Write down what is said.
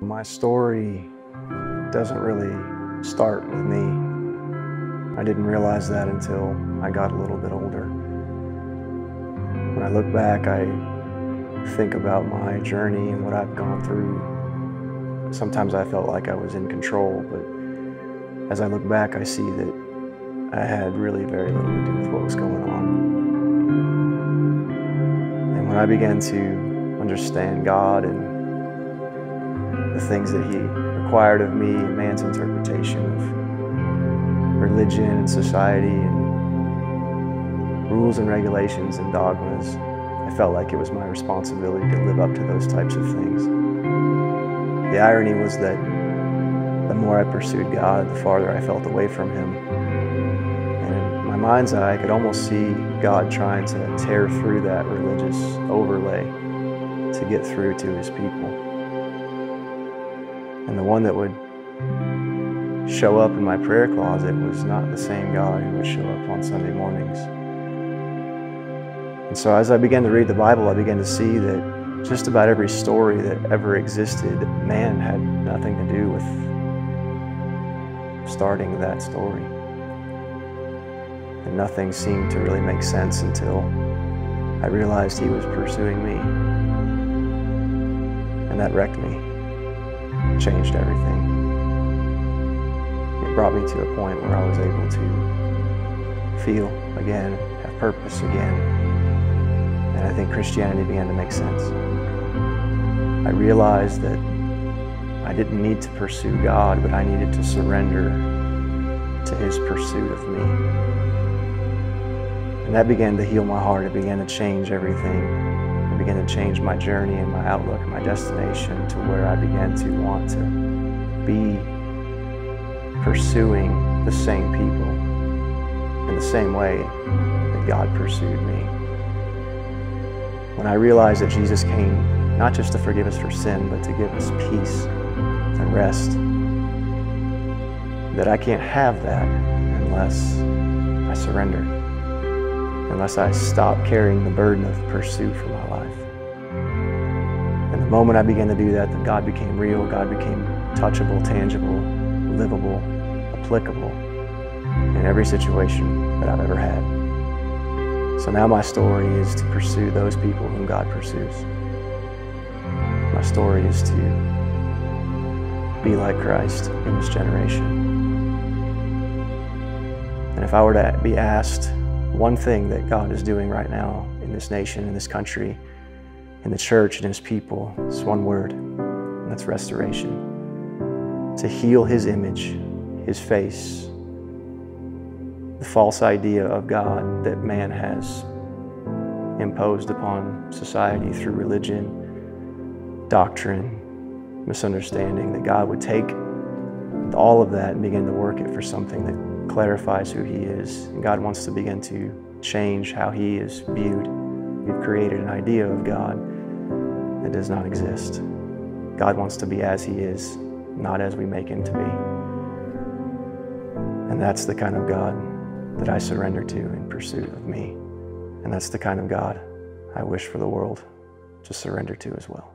My story doesn't really start with me. I didn't realize that until I got a little bit older. When I look back, I think about my journey and what I've gone through. Sometimes I felt like I was in control, but as I look back, I see that I had really very little to do with what was going on. And when I began to understand God and the things that He required of me and man's interpretation of religion and society and rules and regulations and dogmas, I felt like it was my responsibility to live up to those types of things. The irony was that the more I pursued God, the farther I felt away from Him. And in my mind's eye, I could almost see God trying to tear through that religious overlay to get through to His people. And the one that would show up in my prayer closet was not the same God who would show up on Sunday mornings. And so as I began to read the Bible, I began to see that just about every story that ever existed, man had nothing to do with starting that story. And nothing seemed to really make sense until I realized He was pursuing me. And that wrecked me. It changed everything. It brought me to a point where I was able to feel again, have purpose again. And I think Christianity began to make sense. I realized that I didn't need to pursue God, but I needed to surrender to His pursuit of me. And that began to heal my heart. It began to change everything. It began to change my journey and my outlook and my destination to where I began to want to be pursuing the same people in the same way that God pursued me. When I realized that Jesus came not just to forgive us for sin, but to give us peace and rest, that I can't have that unless I surrender, unless I stop carrying the burden of pursuit for my life. And the moment I began to do that, then God became real, God became touchable, tangible, livable, applicable in every situation that I've ever had. So now my story is to pursue those people whom God pursues. My story is to be like Christ in this generation. And if I were to be asked one thing that God is doing right now in this nation, in this country, in the church, and His people, it's one word, and that's restoration. To heal His image, His face, the false idea of God that man has imposed upon society through religion, doctrine, misunderstanding, that God would take all of that and begin to work it for something that clarifies who He is. And God wants to begin to change how He is viewed. We've created an idea of God that does not exist. God wants to be as He is, not as we make Him to be. And that's the kind of God that I surrender to in pursuit of me. And that's the kind of God I wish for the world to surrender to as well.